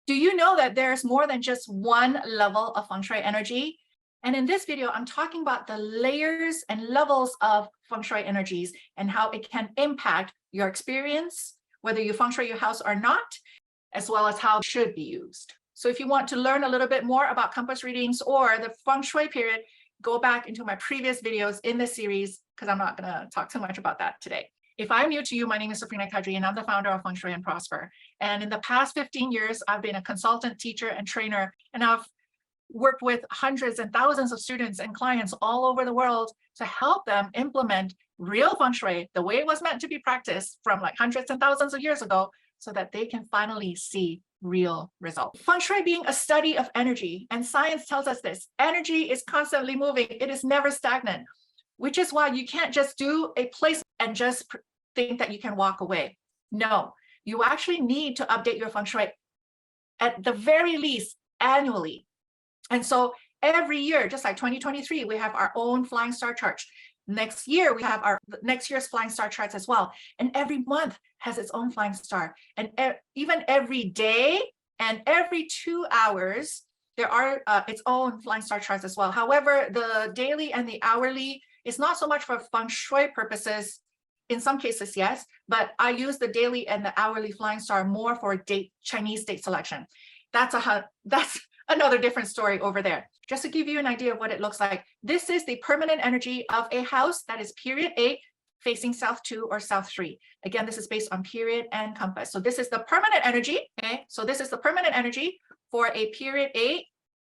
Do you know that there's more than just one level of Feng Shui energy? And in this video, I'm talking about the layers and levels of Feng Shui energies and how it can impact your experience, whether you Feng Shui your house or not, as well as how it should be used. So if you want to learn a little bit more about compass readings or the Feng Shui period, go back into my previous videos in this series, because I'm not going to talk too much about that today. If I'm new to you, my name is Sabrina Kadri, and I'm the founder of Feng Shui and Prosper. And in the past 15 years, I've been a consultant, teacher, and trainer, and I've worked with hundreds and thousands of students and clients all over the world to help them implement real Feng Shui the way it was meant to be practiced from like hundreds and thousands of years ago, so that they can finally see real results. Feng Shui being a study of energy, and science tells us this, energy is constantly moving. It is never stagnant, which is why you can't just do a place and just think that you can walk away. No, you actually need to update your Feng Shui at the very least annually. And so every year, just like 2023, we have our own flying star chart. Next year, we have our next year's flying star charts as well. And every month has its own flying star. And even every day and every 2 hours, there are its own flying star charts as well. However, the daily and the hourly is not so much for Feng Shui purposes. In some cases, yes, but I use the daily and the hourly flying star more for Chinese date selection. That's another different story over there. Just to give you an idea of what it looks like, this is the permanent energy of a house that is period 8 facing south 2 or south 3. Again, this is based on period and compass. So this is the permanent energy. Okay, so this is the permanent energy for a period 8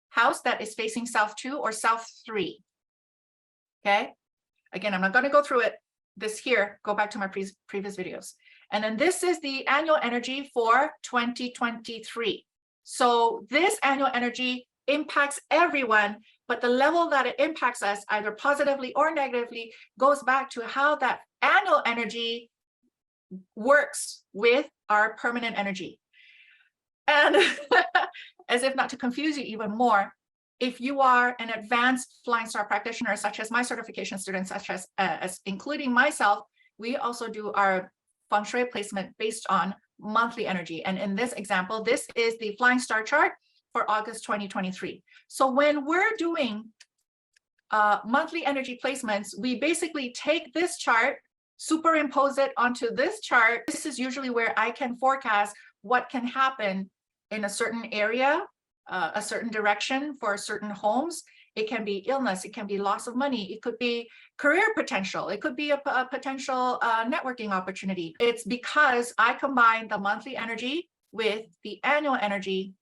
house that is facing south 2 or south 3. Okay, again, I'm not going to go through it. This here, go back to my previous videos. And then this is the annual energy for 2023. So this annual energy impacts everyone, but the level that it impacts us, either positively or negatively, goes back to how that annual energy works with our permanent energy. And as if not to confuse you even more, if you are an advanced flying star practitioner, such as my certification students, such as including myself, we also do our Feng Shui placement based on monthly energy. And in this example, this is the flying star chart for August 2023. So when we're doing monthly energy placements, we basically take this chart, superimpose it onto this chart. This is usually where I can forecast what can happen in a certain area, a certain direction for certain homes. It can be illness, it can be loss of money, it could be career potential, it could be a potential networking opportunity. It's because I combine the monthly energy with the annual energy,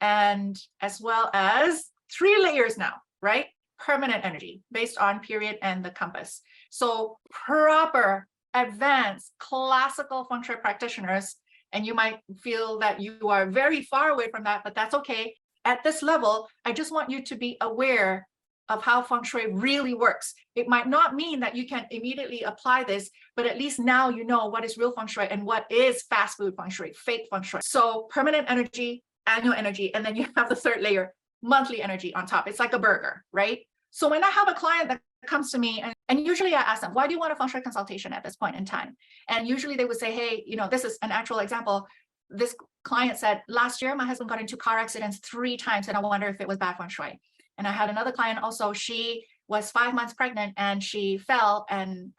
and as well as 3 layers now, right? Permanent energy based on period and the compass. So proper, advanced, classical Feng Shui practitioners, and you might feel that you are very far away from that, but that's okay. At this level, I just want you to be aware of how Feng Shui really works. It might not mean that you can immediately apply this, but at least now you know what is real Feng Shui and what is fast food Feng Shui, fake Feng Shui. So permanent energy, annual energy, and then you have the 3rd layer, monthly energy on top. It's like a burger, right? So when I have a client that comes to me, and usually I ask them, why do you want a Feng Shui consultation at this point in time? And usually they would say, hey, you know, this is an actual example. This client said, last year, my husband got into car accidents 3 times, and I wonder if it was bad Feng Shui. And I had another client also, she was 5 months pregnant and she fell and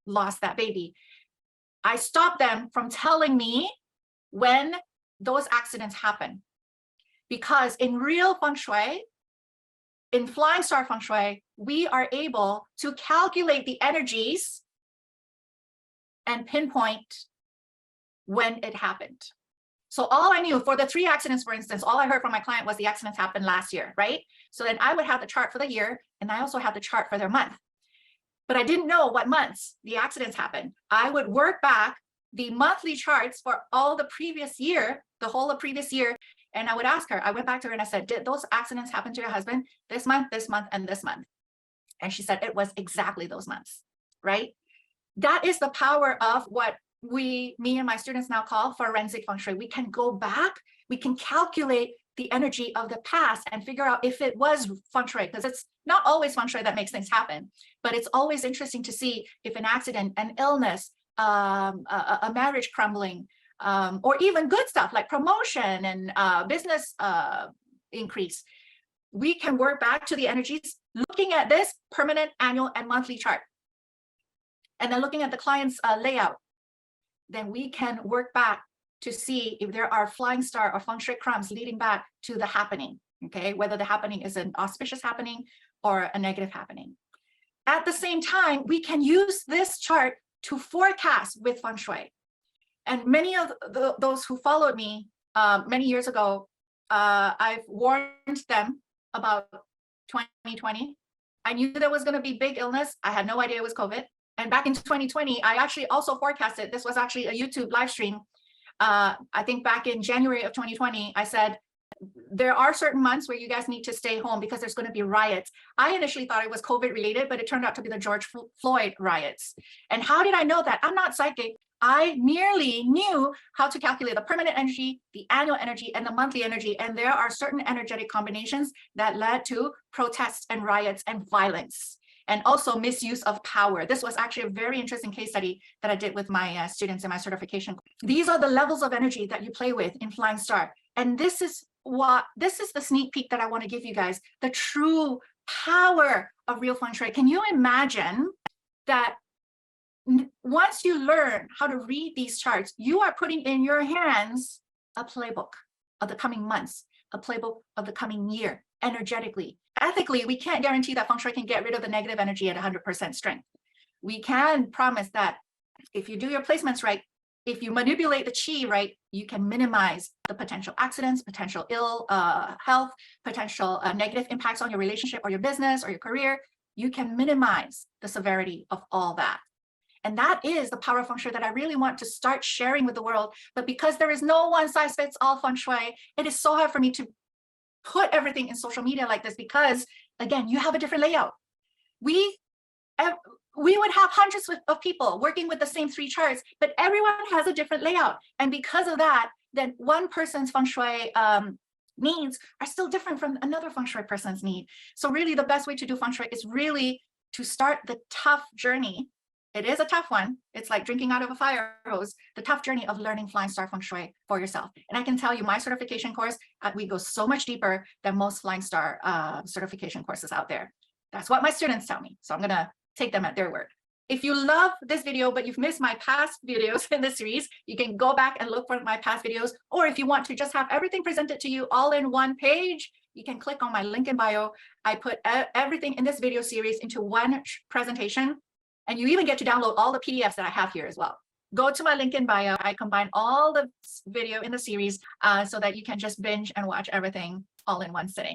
lost that baby. I stopped them from telling me when those accidents happen, because in real Feng Shui, in flying star Feng Shui, we are able to calculate the energies and pinpoint when it happened. So all I knew for the 3 accidents, for instance, all I heard from my client was the accidents happened last year, right? So then I would have the chart for the year, and I also have the chart for their month. But I didn't know what months the accidents happened. I would work back the monthly charts for all the previous year, the whole of previous year, and I would ask her, I went back to her and I said, did those accidents happen to your husband this month, and this month? And she said, it was exactly those months, right? That is the power of what me and my students now call forensic Feng Shui. We can go back, we can calculate the energy of the past and figure out if it was Feng Shui, because it's not always Feng Shui that makes things happen, but it's always interesting to see if an accident, an illness, a marriage crumbling, or even good stuff like promotion and business increase. We can work back to the energies, looking at this permanent, annual, and monthly chart. And then looking at the client's layout, then we can work back to see if there are flying star or feng shui crumbs leading back to the happening, okay? Whether the happening is an auspicious happening or a negative happening. At the same time, we can use this chart to forecast with feng shui. And many of those who followed me many years ago, I've warned them about 2020. I knew there was going to be big illness. I had no idea it was COVID. And back in 2020, I actually also forecasted, this was actually a YouTube live stream. I think back in January of 2020, I said, there are certain months where you guys need to stay home because there's going to be riots. I initially thought it was COVID related, but it turned out to be the George Floyd riots. And how did I know that? I'm not psychic. I merely knew how to calculate the permanent energy, the annual energy, and the monthly energy. And there are certain energetic combinations that led to protests and riots and violence, and also misuse of power. This was actually a very interesting case study that I did with my students in my certification. These are the levels of energy that you play with in Flying Star. And this is the sneak peek that I want to give you guys, the true power of real Feng Shui. Can you imagine that once you learn how to read these charts, you are putting in your hands a playbook of the coming months, a playbook of the coming year, energetically. Ethically, we can't guarantee that Feng Shui can get rid of the negative energy at 100% strength. We can promise that if you do your placements right, if you manipulate the qi right, you can minimize the potential accidents, potential ill health, potential negative impacts on your relationship or your business or your career. You can minimize the severity of all that. And that is the power of Feng Shui that I really want to start sharing with the world. But because there is no one size fits all Feng Shui, it is so hard for me to put everything in social media like this because, again, you have a different layout. We would have hundreds of people working with the same 3 charts, but everyone has a different layout. And because of that, then one person's Feng Shui needs are still different from another Feng Shui person's need. So really the best way to do Feng Shui is really to start the tough journey. It is a tough one. It's like drinking out of a fire hose, the tough journey of learning Flying Star Feng Shui for yourself. And I can tell you my certification course, we go so much deeper than most Flying Star certification courses out there. That's what my students tell me. So I'm going to take them at their word. If you love this video, but you've missed my past videos in the series, you can go back and look for my past videos. Or if you want to just have everything presented to you all in one page, you can click on my link in bio. I put everything in this video series into one presentation. And you even get to download all the PDFs that I have here as well. Go to my link in bio. I combine all the video in the series so that you can just binge and watch everything all in one sitting.